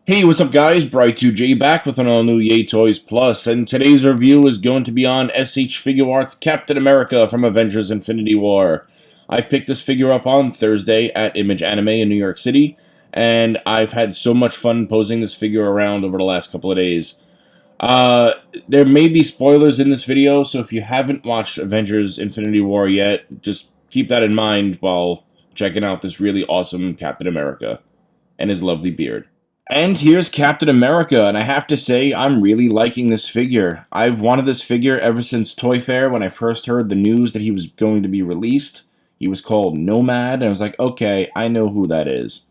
Hey, what's up guys? Bright2J back with an all-new Yay Toys Plus, and today's review is going to be on S.H.Figuarts Captain America from Avengers Infinity War. I picked this figure up on Thursday at Image Anime in New York City, and I've had so much fun posing this figure around over the last couple of days. Uh, there may be spoilers in this video, so if you haven't watched Avengers Infinity War yet, just keep that in mind while checking out this really awesome Captain America and his lovely beard. And here's Captain America, and I have to say, I'm really liking this figure. I've wanted this figure ever since Toy Fair when I first heard the news that he was going to be released. He was called Nomad, and I was like, okay, I know who that is.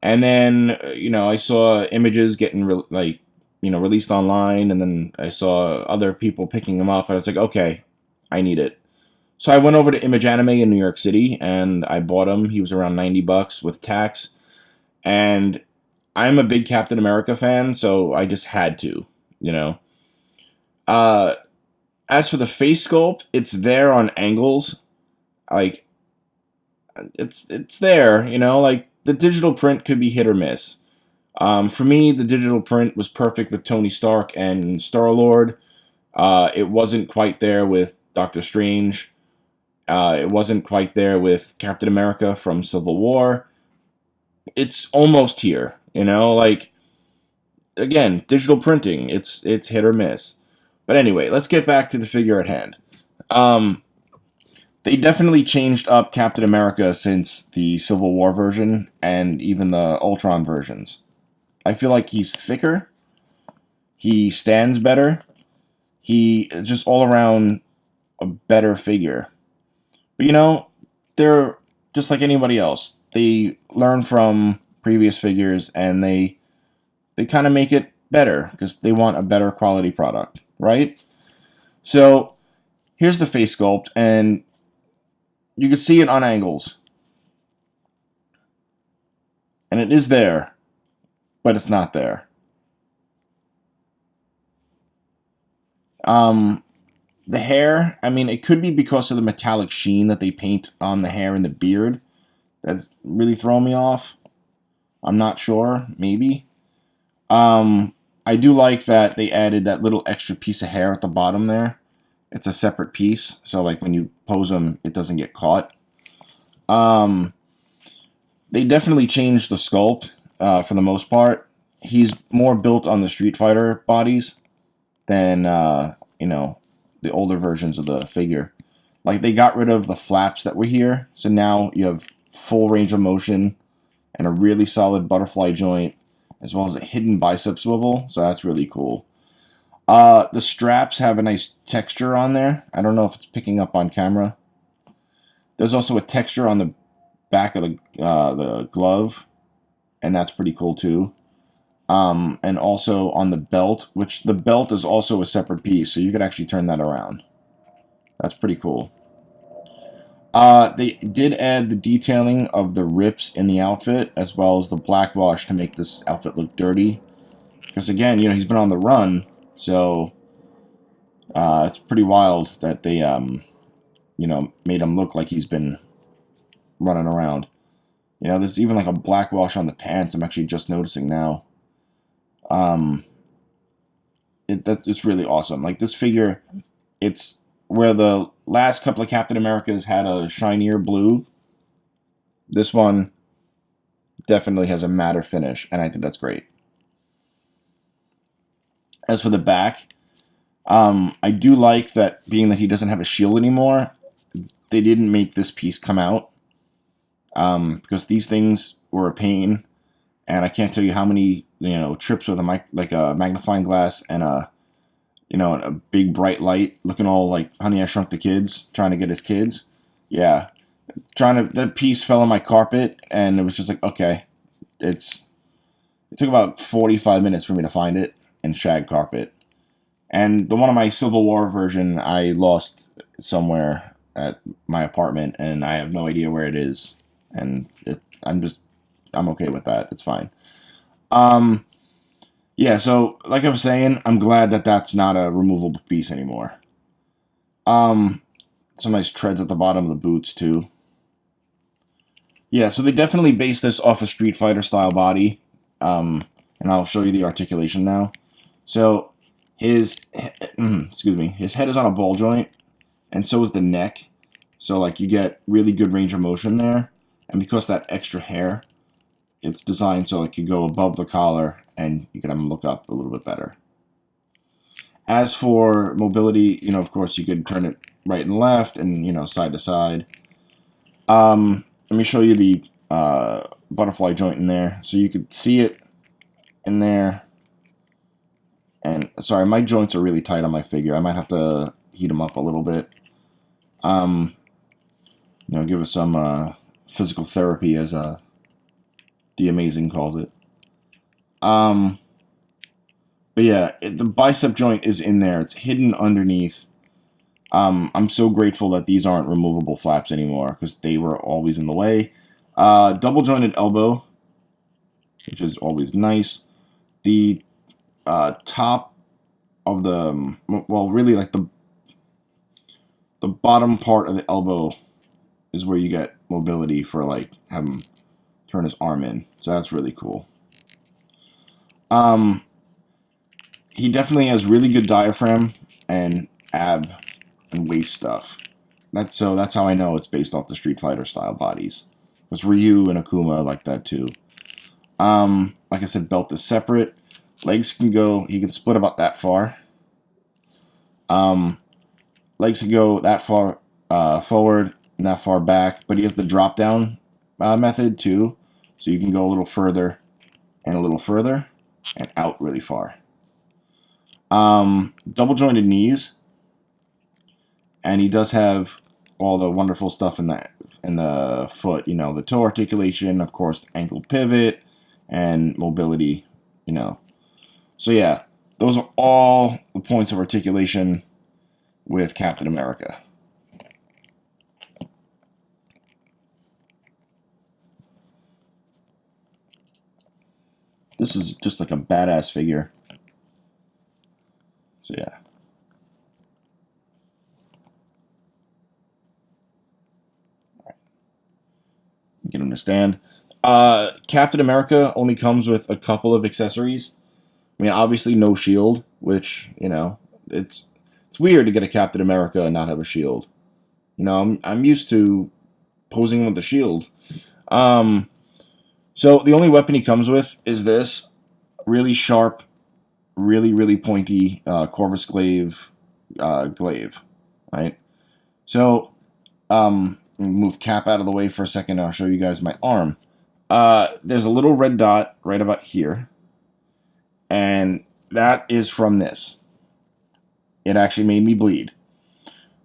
And then, I saw images getting, released online, and then I saw other people picking them up, and I was like, okay, I need it. So I went over to Image Anime in New York City, and I bought him. He was around 90 bucks with tax, and I'm a big Captain America fan, so I just had to, you know. Uh, as for the face sculpt, it's there on angles. Like, it's there, like, the digital print could be hit or miss. For me, the digital print was perfect with Tony Stark and Star-Lord. It wasn't quite there with Doctor Strange. It wasn't quite there with Captain America from Civil War. It's almost here, like, again, digital printing, it's hit or miss. But anyway, let's get back to the figure at hand. Um, they definitely changed up Captain America since the Civil War version and even the Ultron versions. I feel like he's thicker, he stands better, he just all around a better figure. But they're just like anybody else. They learn from previous figures and they kind of make it better because they want a better quality product, right? So here's the face sculpt, and you can see it on angles. And it is there, but it's not there. The hair, I mean, it could be because of the metallic sheen that they paint on the hair and the beard. That's really throwing me off. I'm not sure, maybe. I do like that they added that little extra piece of hair at the bottom there. It's a separate piece, so like when you pose them, it doesn't get caught. They definitely changed the sculpt for the most part. He's more built on the Street Fighter bodies than the older versions of the figure. Like they got rid of the flaps that were here, so now you have full range of motion and a really solid butterfly joint, as well as a hidden bicep swivel, so that's really cool. The straps have a nice texture on there. I don't know if it's picking up on camera. There's also a texture on the back of the glove, and that's pretty cool too. And also on the belt, which the belt is also a separate piece, so you could actually turn that around. That's pretty cool. They did add the detailing of the rips in the outfit, as well as the black wash to make this outfit look dirty. Because again, he's been on the run, so it's pretty wild that they, made him look like he's been running around. There's even like a black wash on the pants. I'm actually just noticing now. It's really awesome. Like this figure, it's where the last couple of Captain Americas had a shinier blue. This one definitely has a matter finish, and I think that's great. As for the back, I do like that being that he doesn't have a shield anymore, they didn't make this piece come out. Because these things were a pain, and I can't tell you how many trips with a magnifying glass and a big bright light, looking all like Honey I Shrunk the Kids, trying to get his kids. Yeah, that piece fell on my carpet, and it was just like, okay, it took about 45 minutes for me to find it in shag carpet. And the one on my Civil War version I lost somewhere at my apartment, and I have no idea where it is. And I'm okay with that. It's fine. Yeah, so like I was saying, I'm glad that that's not a removable piece anymore. Some nice treads at the bottom of the boots too. Yeah, so they definitely based this off a Street Fighter style body. and I'll show you the articulation now. So his excuse me, his head is on a ball joint, and so is the neck. So like you get really good range of motion there, and because that extra hair, it's designed so it could go above the collar, and you can have him look up a little bit better. As for mobility, of course, you could turn it right and left, and side to side. Let me show you the butterfly joint in there, so you could see it in there. And sorry, my joints are really tight on my figure. I might have to heat them up a little bit. Give it some physical therapy, as The Amazing calls it. But yeah, the bicep joint is in there. It's hidden underneath. I'm so grateful that these aren't removable flaps anymore, because they were always in the way. Double jointed elbow, which is always nice. The top of the, well, really like the bottom part of the elbow is where you get mobility for like have him turn his arm in. So that's really cool. He definitely has really good diaphragm and ab and waist stuff. That's how I know it's based off the Street Fighter style bodies. Because Ryu and Akuma like that too. Like I said, belt is separate. Legs can go, he can split about that far. Legs can go that far forward and that far back, but he has the drop down method too. So you can go a little further and a little further and out really far. Double jointed knees, and he does have all the wonderful stuff in the foot, the toe articulation, of course, the ankle pivot, and mobility, So yeah, those are all the points of articulation with Captain America. This is just like a badass figure. So yeah. Get him to stand. Captain America only comes with a couple of accessories. I mean, obviously no shield, which, it's weird to get a Captain America and not have a shield. I'm used to posing with the shield. So the only weapon he comes with is this really sharp, really, really pointy Corvus glaive, right? So, move Cap out of the way for a second. I'll show you guys my arm. There's a little red dot right about here, and that is from this. It actually made me bleed.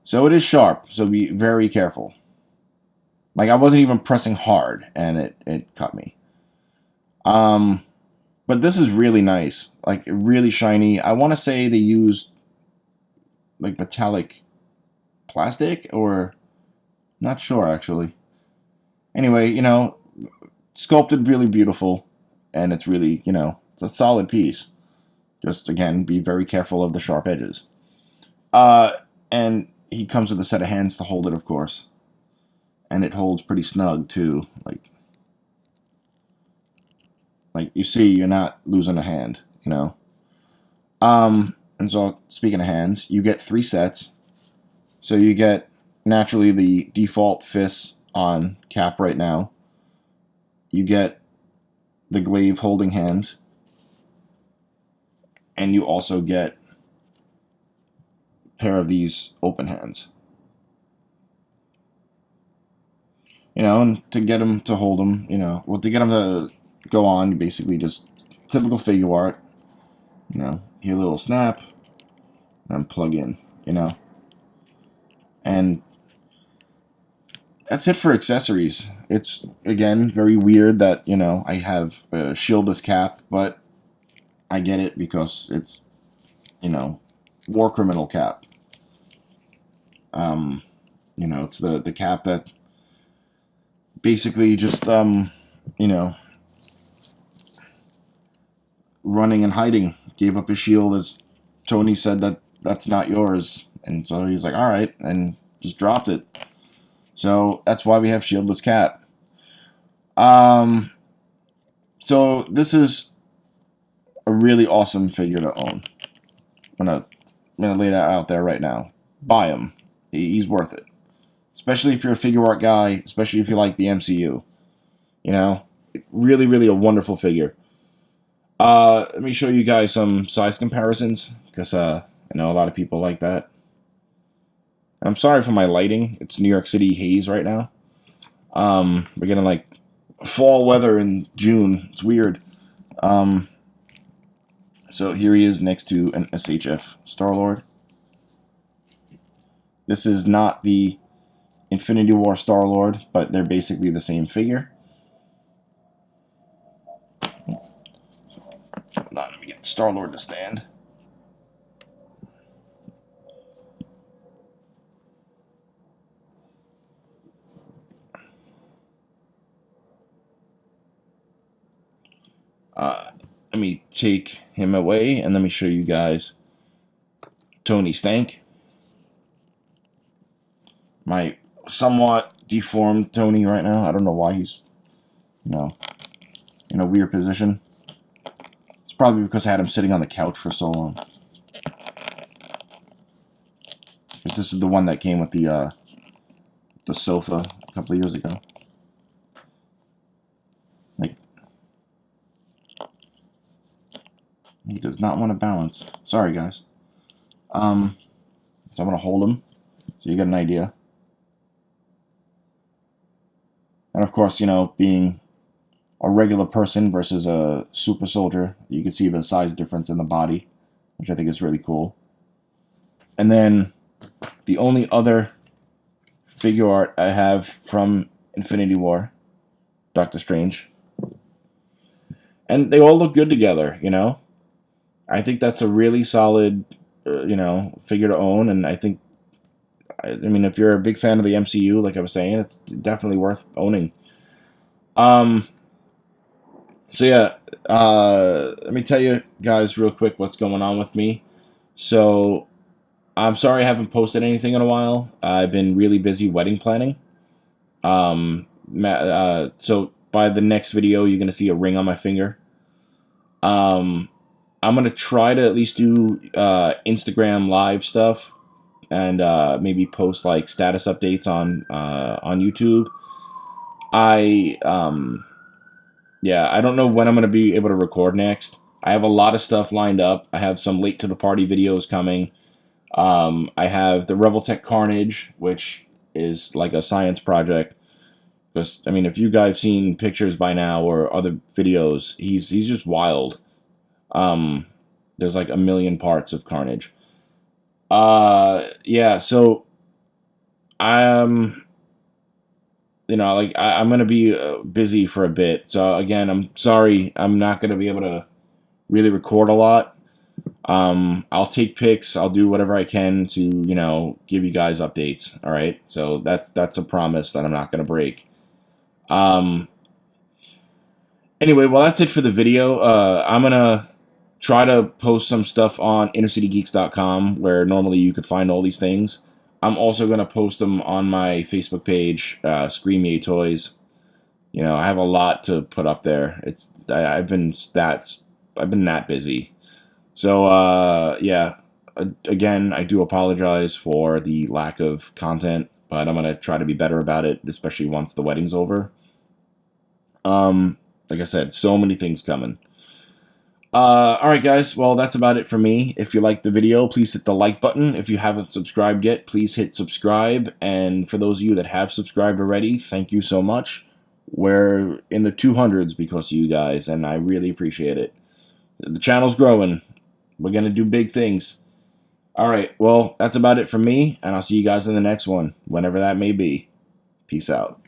So it is sharp, so be very careful. Like, I wasn't even pressing hard, and it cut me. But this is really nice. Like, really shiny. I want to say they used, like, metallic plastic, or... not sure, actually. Anyway, sculpted really beautiful, and it's really, it's a solid piece. Just, again, be very careful of the sharp edges. And he comes with a set of hands to hold it, of course. And it holds pretty snug, too. Like you see, you're not losing a hand, And so, speaking of hands, you get 3 sets. So you get, naturally, the default fists on Cap right now. You get the glaive holding hands. And you also get a pair of these open hands. And to get him to hold them, well, to get him to go on, basically just typical figure art. Here, a little snap, and plug in, And that's it for accessories. It's, again, very weird that, I have a shieldless Cap, but I get it because it's, war criminal Cap. It's the Cap that basically just, running and hiding, gave up his shield as Tony said that's not yours. And so he's like, all right, and just dropped it. So that's why we have shieldless Cap. So this is a really awesome figure to own. I'm gonna lay that out there right now. Buy him. He's worth it. Especially if you're a figure art guy, especially if you like the MCU. You know? Really, really a wonderful figure. Let me show you guys some size comparisons, because I know a lot of people like that. I'm sorry for my lighting. It's New York City haze right now. We're getting like fall weather in June. It's weird. So here he is next to an S.H.F. Star-Lord. This is not the Infinity War Star-Lord, but they're basically the same figure. Hold on, let me get Star-Lord to stand. Let me take him away, and let me show you guys Tony Stank. My somewhat deformed Tony right now. I don't know why he's, you know, in a weird position. It's probably because I had him sitting on the couch for so long. This is the one that came with the sofa a couple of years ago. Like, he does not want to balance. Sorry, guys. So I'm gonna hold him so you get an idea. And of course, you know, being a regular person versus a super soldier, you can see the size difference in the body, which I think is really cool. And then the only other figure art I have from Infinity War, Doctor Strange. And they all look good together, you know? I think that's a really solid, you know, figure to own, and I think, I mean, if you're a big fan of the MCU, like I was saying, it's definitely worth owning. So yeah, let me tell you guys real quick what's going on with me. So, I'm sorry I haven't posted anything in a while. I've been really busy wedding planning. So by the next video, you're gonna see a ring on my finger. I'm gonna try to at least do Instagram live stuff, and maybe post like status updates on YouTube. Yeah, I don't know when I'm gonna be able to record next. I have a lot of stuff lined up. I have some late to the party videos coming. I have the Rebel Tech Carnage, which is like a science project. Because, I mean, if you guys have seen pictures by now or other videos, he's just wild. There's like a million parts of Carnage. Yeah, so you know, like I'm gonna be busy for a bit. So again, I'm sorry, I'm not gonna be able to really record a lot. I'll take pics. I'll do whatever I can to, you know, give you guys updates. All right, so that's a promise that I'm not gonna break. Anyway, well, that's it for the video. I'm gonna try to post some stuff on innercitygeeks.com, where normally you could find all these things. I'm also gonna post them on my Facebook page, Scream Yay Toys. You know, I have a lot to put up there. I've been that busy. So yeah. Again, I do apologize for the lack of content, but I'm gonna try to be better about it, especially once the wedding's over. Like I said, so many things coming. Alright guys, well that's about it for me. If you liked the video, please hit the like button. If you haven't subscribed yet, please hit subscribe. And for those of you that have subscribed already, thank you so much. We're in the 200s because of you guys, and I really appreciate it. The channel's growing. We're gonna do big things. Alright, well, that's about it for me, and I'll see you guys in the next one, whenever that may be. Peace out.